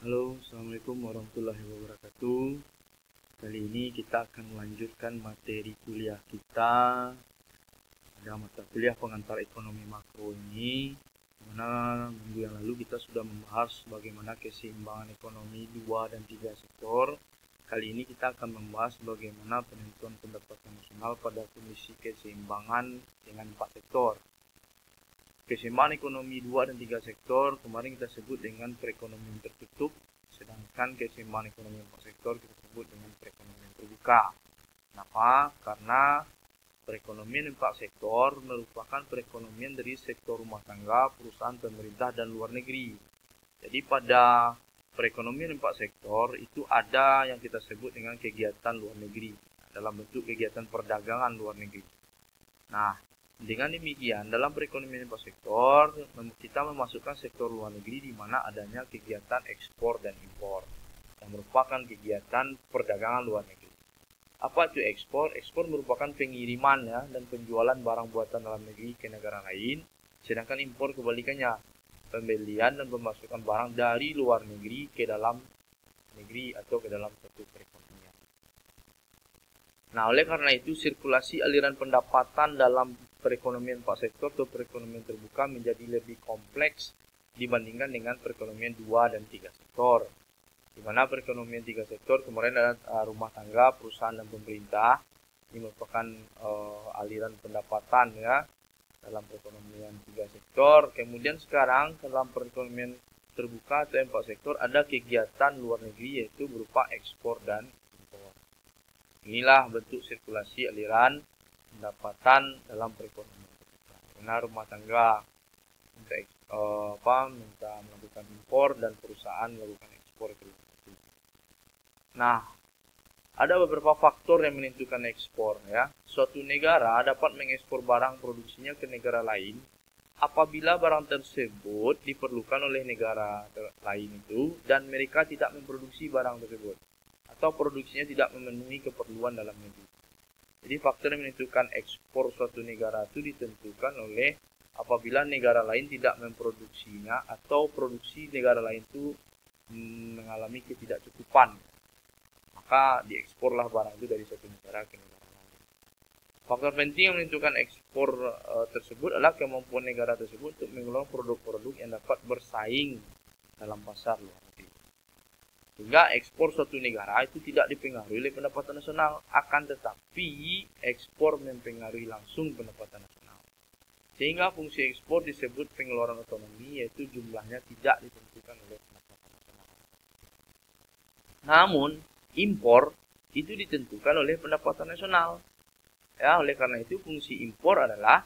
Halo, Assalamualaikum warahmatullahi wabarakatuh. Kali ini kita akan melanjutkan materi kuliah kita pada mata kuliah pengantar ekonomi makro ini, mana minggu yang lalu kita sudah membahas bagaimana keseimbangan ekonomi 2 dan 3 sektor. Kali ini kita akan membahas bagaimana penentuan pendapatan nasional pada kondisi keseimbangan dengan 4 sektor. Keseimbangan ekonomi 2 dan 3 sektor kemarin kita sebut dengan perekonomian tertutup, sedangkan keseimbangan ekonomi 4 sektor kita sebut dengan perekonomian terbuka. Kenapa? Karena perekonomian 4 sektor merupakan perekonomian dari sektor rumah tangga, perusahaan, pemerintah, dan luar negeri. Jadi pada perekonomian 4 sektor itu ada yang kita sebut dengan kegiatan luar negeri, dalam bentuk kegiatan perdagangan luar negeri. Nah, dengan demikian, dalam perekonomian 4 sektor, kita memasukkan sektor luar negeri di mana adanya kegiatan ekspor dan impor, yang merupakan kegiatan perdagangan luar negeri. Apa itu ekspor? Ekspor merupakan pengiriman dan penjualan barang buatan dalam negeri ke negara lain, sedangkan impor kebalikannya, pembelian dan pemasukan barang dari luar negeri ke dalam negeri atau ke dalam satu perekonomian. Nah, oleh karena itu sirkulasi aliran pendapatan dalam perekonomian 4 sektor atau perekonomian terbuka menjadi lebih kompleks dibandingkan dengan perekonomian 2 dan 3 sektor. Di mana perekonomian 3 sektor kemarin ada rumah tangga, perusahaan, dan pemerintah. Ini merupakan aliran pendapatan dalam perekonomian 3 sektor. Kemudian sekarang dalam perekonomian terbuka atau 4 sektor ada kegiatan luar negeri yaitu berupa ekspor dan impor. Inilah bentuk sirkulasi aliran pendapatan dalam perekonomian. Karena rumah tangga minta melakukan impor dan perusahaan melakukan ekspor. Nah, ada beberapa faktor yang menentukan ekspor ya. Suatu negara dapat mengekspor barang produksinya ke negara lain apabila barang tersebut diperlukan oleh negara lain itu dan mereka tidak memproduksi barang tersebut atau produksinya tidak memenuhi keperluan dalam negeri. Jadi faktor yang menentukan ekspor suatu negara itu ditentukan oleh apabila negara lain tidak memproduksinya atau produksi negara lain itu mengalami ketidakcukupan, maka dieksporlah barang itu dari suatu negara ke negara lain. Faktor penting yang menentukan ekspor tersebut adalah kemampuan negara tersebut untuk mengelola produk-produk yang dapat bersaing dalam pasar luar negeri. Sehingga ekspor suatu negara itu tidak dipengaruhi oleh pendapatan nasional, akan tetapi ekspor mempengaruhi langsung pendapatan nasional. Sehingga fungsi ekspor disebut pengeluaran otonomi, yaitu jumlahnya tidak ditentukan oleh pendapatan nasional. Namun, impor itu ditentukan oleh pendapatan nasional. Ya, oleh karena itu fungsi impor adalah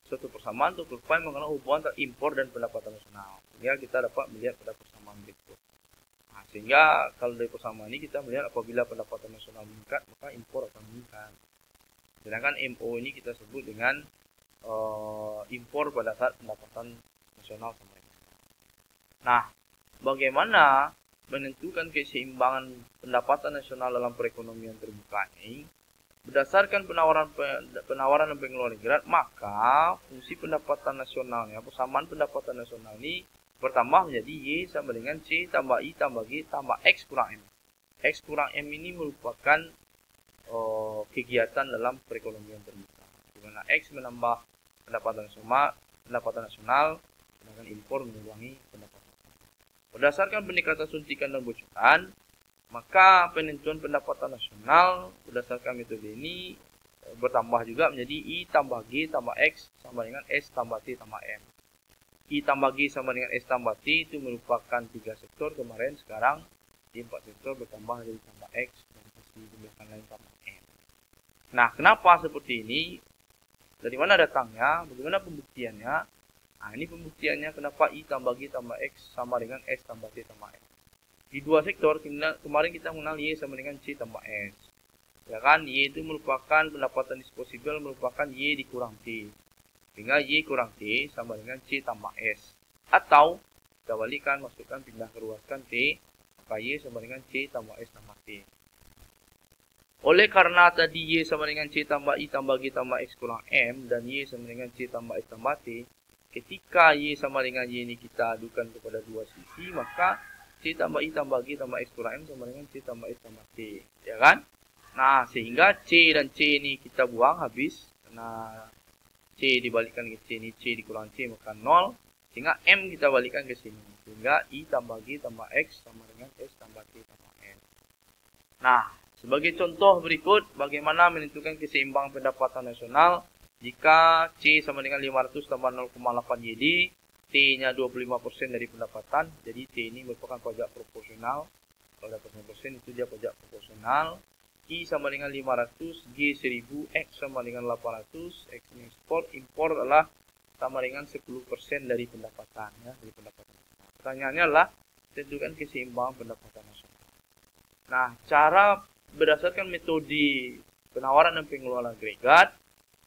suatu persamaan untuk upaya mengenal hubungan antara impor dan pendapatan nasional. Sehingga kita dapat melihat pada persamaan berikut. Sehingga kalau dari persamaan ini kita melihat apabila pendapatan nasional meningkat, maka impor akan meningkat. Sedangkan MO ini kita sebut dengan impor pada saat pendapatan nasional sama. Nah, bagaimana menentukan keseimbangan pendapatan nasional dalam perekonomian terbuka ini? Berdasarkan penawaran dan pengeluaran negara, maka fungsi pendapatan nasionalnya, persamaan pendapatan nasional ini bertambah menjadi Y sama dengan C tambah I tambah G tambah X kurang M. X kurang M ini merupakan kegiatan dalam perekonomian terbuka. Di mana X menambah pendapatan nasional, sedangkan impor mengurangi pendapatan nasional. Berdasarkan pendekatan suntikan dan bocoran, maka penentuan pendapatan nasional berdasarkan metode ini bertambah juga menjadi I tambah G tambah X sama dengan S tambah T tambah M. I tambah G sama dengan S tambah T itu merupakan 3 sektor kemarin, sekarang di 4 sektor bertambah dari tambah X dan dijumlahkan lain tambah M. Nah, kenapa seperti ini? Dari mana datangnya? Bagaimana pembuktiannya? Nah, ini pembuktiannya kenapa I tambah G tambah X sama dengan S tambah T tambah M. Di 2 sektor kemarin kita mengenal Y sama dengan C tambah S. Ya kan, Y itu merupakan pendapatan disposibel merupakan Y dikurang T. Sehingga Y kurang T sama dengan C tambah S. Atau kita balikan, masukkan, pindah keluarkan T, maka Y sama dengan C tambah S tambah T. Oleh karena tadi Y sama dengan C tambah I tambah G tambah X kurang M dan Y sama dengan C tambah S tambah T, ketika Y sama dengan Y ini kita adukan kepada dua sisi, maka C tambah I tambah G tambah X kurang M sama dengan C tambah S tambah T. Ya kan? Nah, sehingga C dan C ini kita buang habis. Karena C dibalikkan ke C ini, C dikurang C maka 0. Sehingga M kita balikkan ke sini. Sehingga I tambah G tambah X sama dengan S tambah T tambah M. Nah, sebagai contoh berikut, bagaimana menentukan keseimbangan pendapatan nasional jika C sama dengan 500 tambah 0,8 YD, T-nya 25% dari pendapatan, jadi T ini merupakan pajak proporsional. Kalau dapat 100% itu dia pajak proporsional. I sama dengan 500, G 1000, X sama dengan 800, X ini ekspor, impor adalah sama dengan 10% dari pendapatan. Ya, dari pendapatan. Pertanyaannya adalah, tentukan keseimbangan pendapatan nasional. Nah, cara berdasarkan metode penawaran dan pengeluaran agregat,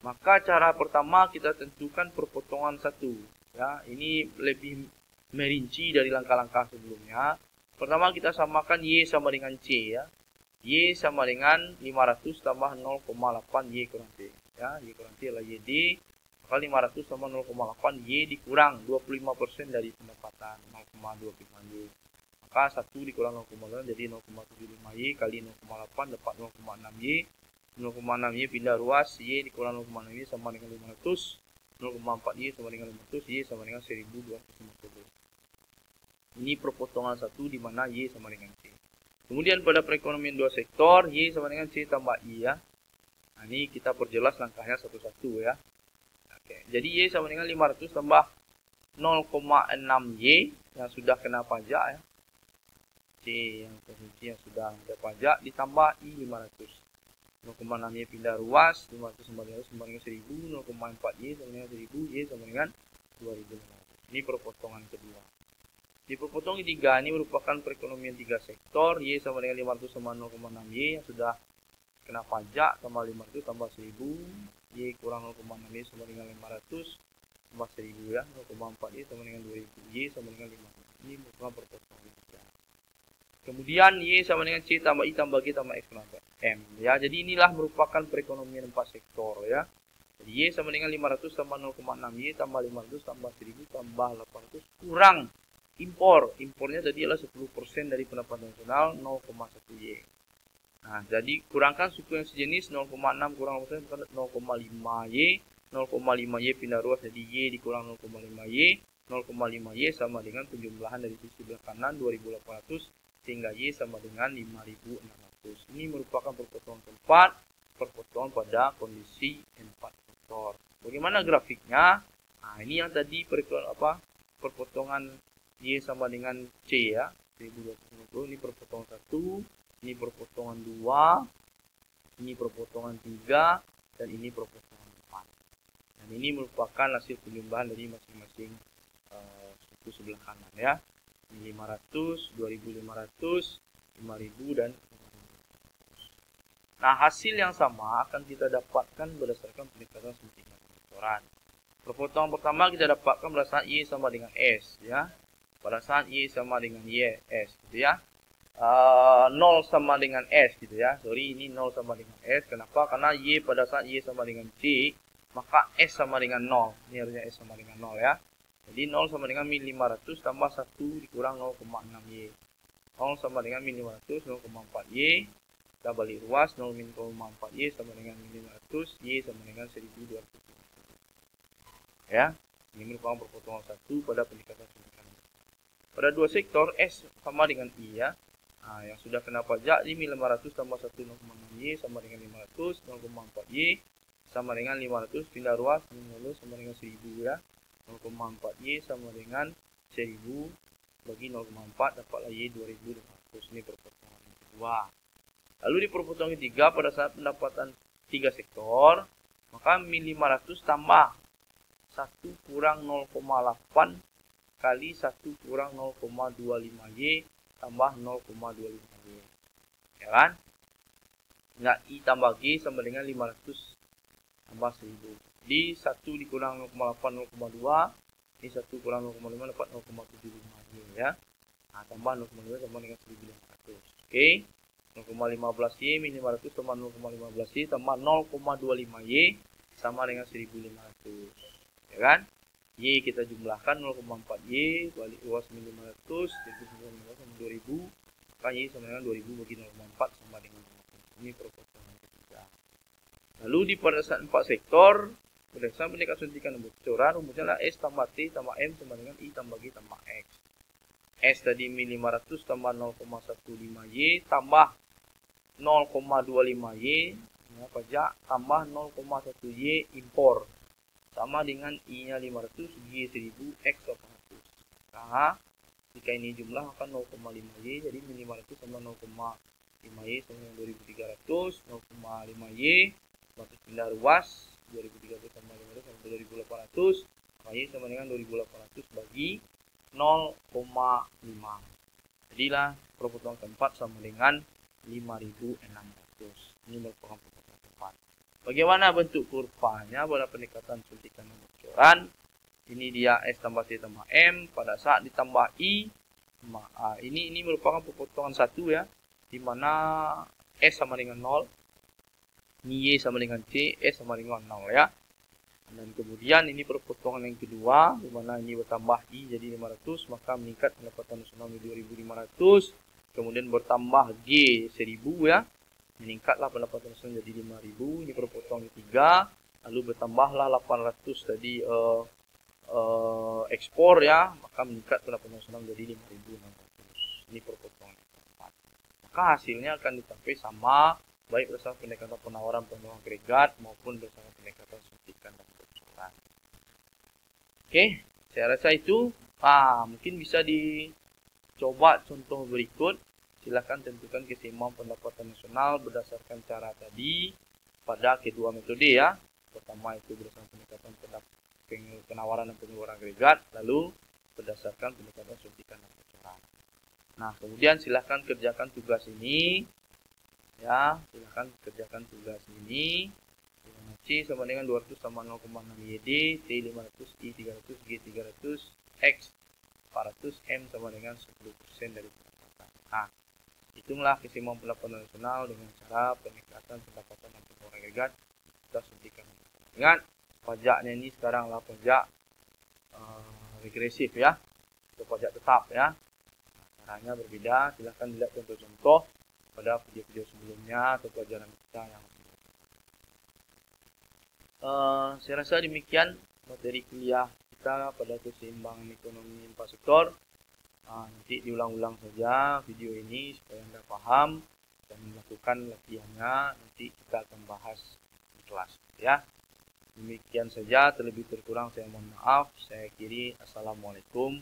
maka cara pertama kita tentukan perpotongan satu. Ya, ini lebih merinci dari langkah-langkah sebelumnya. Pertama kita samakan Y sama dengan C ya. Y sama dengan 500 tambah 0,8 Y kurang T. Ya, Y kurang T adalah YD. Maka 500 tambah 0,8 Y dikurang 25% dari pendapatan 0,25 Y. Maka 1 dikurang 0,8 jadi 0,75 Y kali 0,8 dapat 0,6 Y. 0,6 Y pindah ruas, Y dikurang 0,6 Y sama dengan 500. 0,4 Y sama dengan 500, Y sama dengan 1250. Ini perpotongan satu di mana Y sama dengan C. Kemudian pada perekonomian dua sektor, Y sama dengan C tambah I ya. Nah, ini kita perjelas langkahnya satu-satu ya. Oke, jadi Y sama dengan 500 tambah 0,6 Y yang sudah kena pajak ya. C yang posisi yang sudah ada pajak ditambah I 500. 0,6 Y pindah ruas, 500 sama dengan 1000, 0,4 Y sama dengan 1000, Y sama dengan 2500. Ini perpotongan kedua. Di perpotongan ketiga ini merupakan perekonomian tiga sektor, Y sama dengan 500 sama 0,6 Y yang sudah kena pajak, tambah 500 tambah 1000, Y kurang 0,6 Y sama dengan 500, tambah 1000 ya, 0,4 Y sama dengan 2000, Y sama dengan 500. Ini merupakan perpotongan ketiga. Kemudian Y sama dengan C tambah I tambah G tambah X kurang M. Ya, jadi inilah merupakan perekonomian 4 sektor ya. Jadi Y sama dengan 500 tambah 0,6 Y tambah 500 tambah 1000 tambah 800 kurang impor. Impornya tadi adalah 10% dari pendapatan nasional 0,1 Y. Nah, jadi kurangkan suku yang sejenis 0,6 kurang 0,5 Y. 0,5 Y pindah ruas jadi Y dikurang 0,5 Y. 0,5 Y sama dengan penjumlahan dari sisi sebelah kanan 2800 sehingga Y sama dengan 5600. Ini merupakan perpotongan keempat, perpotongan pada kondisi 4 sektor. Bagaimana grafiknya? Nah, ini yang tadi perpotongan Y sama dengan C ya. 1250 ini perpotongan 1, ini perpotongan 2, ini perpotongan 3 dan ini perpotongan 4. Dan ini merupakan hasil penjumlahan dari masing-masing suku sebelah kanan ya. 500, 2500, 5000 dan 500. Nah, hasil yang sama akan kita dapatkan berdasarkan peningkatan tingkat pengeluaran. Perpotongan pertama kita dapatkan berdasarkan Y sama dengan S ya. Pada saat Y sama dengan Y S gitu ya. 0 sama dengan S gitu ya. Sorry, ini 0 sama dengan S. Kenapa? Karena Y pada saat Y sama dengan C, maka S sama dengan 0. Ini harusnya S sama dengan 0 ya. Jadi 0 sama dengan min 500 tambah 1 dikurang 0,6 Y. 0 sama dengan min 500, 0,4 Y. Kita balik ruas, 0 min 0,4 Y sama dengan min 500, Y sama dengan 1250. Ya, ini merupakan perpotongan 1 pada peningkatan signifikan. Pada dua sektor, S sama dengan I ya. Nah, yang sudah kena pajak, ini min 500 tambah 1, 0,6 Y sama dengan 500, 0,4 Y sama dengan 500, pindah ruas, sama dengan 1000 ya. 0,4 Y sama dengan 1000 bagi 0,4 dapatlah Y 2200. Ini perpotongan kedua. Lalu di perpotongan ketiga pada saat pendapatan 3 sektor, maka min 500 tambah 1 kurang 0,8 kali 1 kurang 0,25 Y tambah 0,25 Y. Ya kan? Nah, I tambah G sama dengan 500 tambah 1000. Di 1 dikurang 0,8 0,2, ini 1 kurang 0,5 dapat 0,75 Y ya. Nah, tambah 0,5 sama dengan 1500. Oke. 0,15 Y min 500 tambah 0,15 Y tambah 0,25 Y sama dengan 1500. Ya kan? Y kita jumlahkan 0,4 Y balik luas 1500 jadi 900 sama 2000, maka Y sama dengan 2000 bagi 0,4 sama dengan 0,4. Ini proporsional ketiga. Lalu di pada saat 4 sektor berdasarkan pendekatan suntikan dan bocoran, rumusnya adalah S tambah T tambah M sama dengan I tambah G tambah X. S tadi 1500 tambah 0,15 Y tambah 0,25 Y ya, pajak tambah 0,1 Y impor sama dengan I-nya 500, G 1000, X 800. Nah, jika ini jumlah akan 0,5 Y, jadi 500 sama 0,5 Y sama dengan 2300, 0,5 Y, berarti pindah ruas, 2300 sama 500 sama 2800, Y sama dengan 2800 bagi 0,5. Jadilah perputaran keempat sama dengan 5600. Ini merupakan perputaran keempat. Bagaimana bentuk kurvanya pada pendekatan suntikan dan bocoran? Ini dia S tambah T tambah M pada saat ditambah I. Ini merupakan perpotongan satu ya, di mana S sama dengan 0, Y sama dengan C, S sama dengan 0 ya. Dan kemudian ini perpotongan yang kedua, di mana ini bertambah I jadi 500, maka meningkat pendapatan nasional menjadi 2500. Kemudian bertambah G 1000 ya, meningkatlah pendapatan nasional jadi 5000. Ini perpotongan ketiga. Lalu bertambahlah 800 tadi ekspor ya, maka meningkat pendapatan nasional jadi 5600. Ini perpotongan keempat. Maka hasilnya akan dicapai sama baik berdasarkan pendekatan penawaran penurunan agregat maupun berdasarkan pendekatan suntikan dan bocoran. Oke, saya rasa itu mungkin bisa dicoba contoh berikut. Silakan tentukan keseimbangan pendapatan nasional berdasarkan cara tadi pada kedua metode ya. Pertama itu berdasarkan pendekatan penawaran dan pengeluaran agregat, lalu berdasarkan pendekatan suntikan dan bocoran. Nah, kemudian silakan kerjakan tugas ini. Ya, silakan kerjakan tugas ini. C sama dengan 200 sama 0,6 YD, T 500, I 300, G 300, X 400, M sama dengan 10% dari pendapatan. Nah, hitunglah keseimbangan pendapatan nasional dengan cara pendekatan pendapatan dan pengeluaran agregat kita suntikan. Ingat, pajaknya ini sekarang adalah pajak regresif ya, atau pajak tetap ya. Caranya berbeda, silahkan lihat contoh-contoh pada video-video sebelumnya atau pelajaran kita yang saya rasa demikian materi kuliah kita pada keseimbangan ekonomi 4 sektor. Nanti diulang-ulang saja video ini supaya Anda paham dan melakukan latihannya. Nanti kita akan bahas di kelas ya. Demikian saja, terlebih terkurang saya mohon maaf. Saya akhiri. Assalamualaikum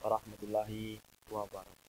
warahmatullahi wabarakatuh.